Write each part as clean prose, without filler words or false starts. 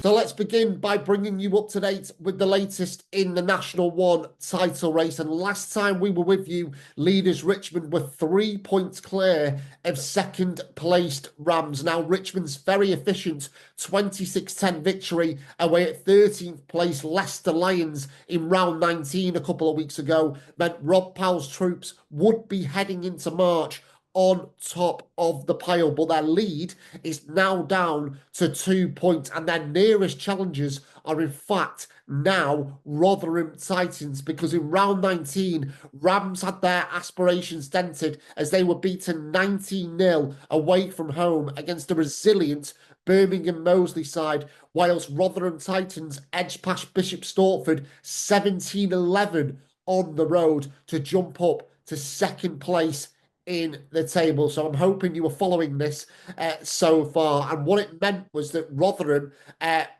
So let's begin by bringing you up to date with the latest in the National 1 title race. And last time we were with you, leaders Richmond were 3 points clear of second placed Rams. Now Richmond's very efficient 26-10 victory away at 13th place Leicester Lions in round 19 a couple of weeks ago meant Rob Powell's troops would be heading into March on top of the pile, but their lead is now down to 2 points, and their nearest challengers are in fact now Rotherham Titans, because in round 19 Rams had their aspirations dented as they were beaten 19-0 away from home against a resilient Birmingham Moseley side, whilst Rotherham Titans edged past Bishop Stortford 17-11 on the road to jump up to second place in the table. So I'm hoping you were following this so far. And what it meant was that Rotherham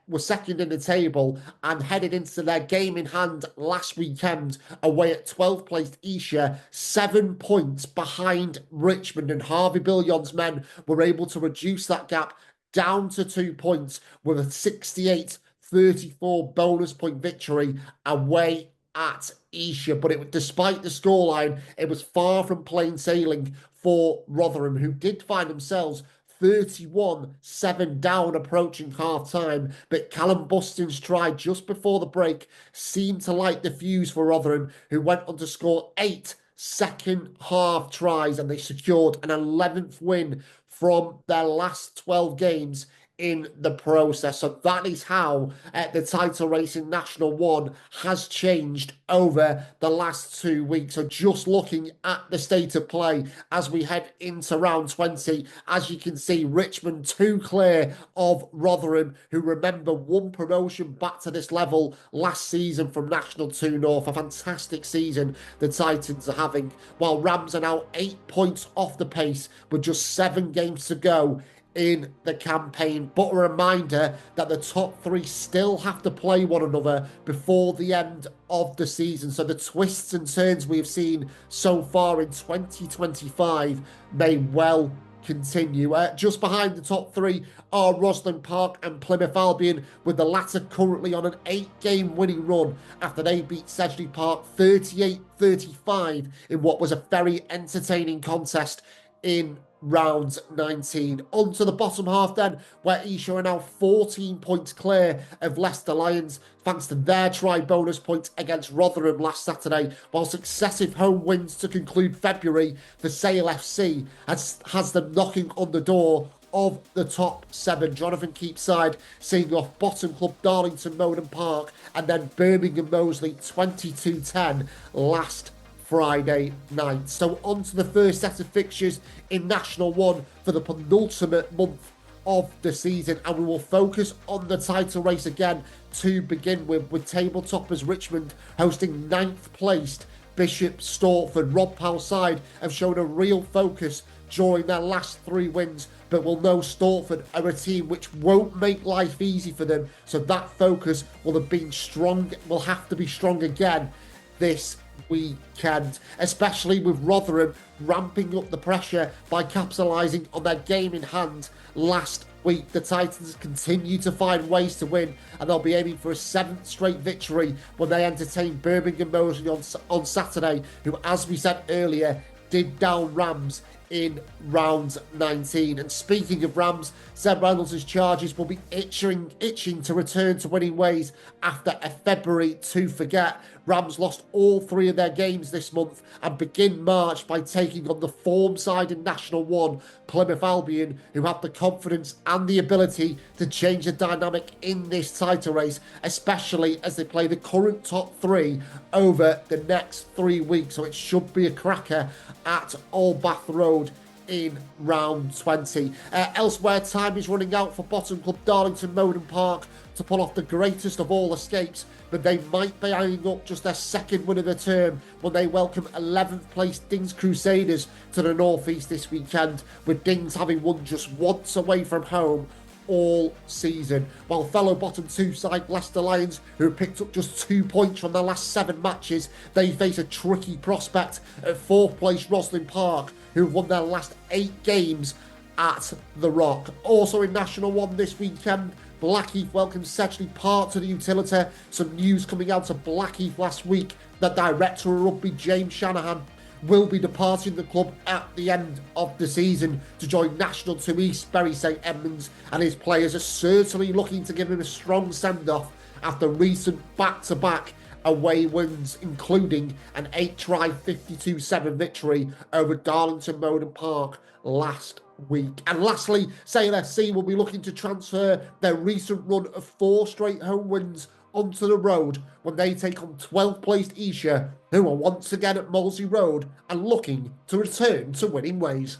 were second in the table and headed into their game in hand last weekend away at 12th placed Esher, 7 points behind Richmond. And Harvey Billion's men were able to reduce that gap down to 2 points with a 68-34 bonus point victory away at Esher. But despite the scoreline, it was far from plain sailing for Rotherham, who did find themselves 31-7 down approaching half-time. But Callum Buston's try just before the break seemed to light the fuse for Rotherham, who went on to score 8 second-half tries, and they secured an 11th win from their last 12 games in the process. So that is how the title race in National 1 has changed over the last 2 weeks. So just looking at the state of play as we head into round 20, as you can see, Richmond 2 clear of Rotherham, who, remember, won promotion back to this level last season from National 2 North. A fantastic season the Titans are having, while Rams are now 8 points off the pace with just 7 games to go in the campaign. But a reminder that the top 3 still have to play one another before the end of the season. So the twists and turns we have seen so far in 2025 may well continue. Just behind the top 3 are Rosslyn Park and Plymouth Albion, with the latter currently on an 8-game winning run after they beat Sedgley Park 38-35 in what was a very entertaining contest in round 19. On to the bottom half then, where Esher are now 14 points clear of Leicester Lions, thanks to their try bonus point against Rotherham last Saturday, while successive home wins to conclude February for Sale FC has them knocking on the door of the top 7. Jonathan Keep's side seeing off bottom club Darlington Moden Park and then Birmingham Moseley 22-10 last Friday night. So on to the first set of fixtures in National 1 for the penultimate month of the season, and we will focus on the title race again to begin with table toppers Richmond hosting 9th placed Bishop Stortford. Rob Powell's side have shown a real focus during their last 3 wins, but will know Stortford are a team which won't make life easy for them, so that focus will have to be strong again this weekend, especially with Rotherham ramping up the pressure by capitalising on their game in hand last week. The Titans continue to find ways to win, and they'll be aiming for a 7th straight victory when they entertain Birmingham Moseley on Saturday, who, as we said earlier, did down Rams in round 19. And speaking of Rams, Seb Reynolds' charges will be itching to return to winning ways after a February to forget. Rams lost all 3 of their games this month and begin March by taking on the form side in National 1, Plymouth Albion, who have the confidence and the ability to change the dynamic in this title race, especially as they play the current top 3 over the next 3 weeks. So it should be a cracker at Old Bath Road in round 20. Elsewhere, time is running out for bottom club Darlington Moden Park to pull off the greatest of all escapes, but they might be eyeing up just their 2nd win of the term when they welcome 11th place Dings Crusaders to the North East this weekend, with Dings having won just once away from home all season, while fellow bottom 2 side Leicester Lions, who have picked up just 2 points from their last 7 matches, they face a tricky prospect at 4th place Rosslyn Park, who have won their last 8 games at the Rock. Also in National 1 this weekend, Blackheath welcomes Sedgley Park to the utility. Some news coming out of Blackheath last week that Director of Rugby James Shanahan will be departing the club at the end of the season to join National 2 East Bury St Edmunds, and his players are certainly looking to give him a strong send-off after recent back-to-back away wins, including an 8-try 52-7 victory over Darlington Moden Park last week. And lastly, Sale SC will be looking to transfer their recent run of 4 straight home wins onto the road when they take on 12th placed Esher, who are once again at Molesey Road and looking to return to winning ways.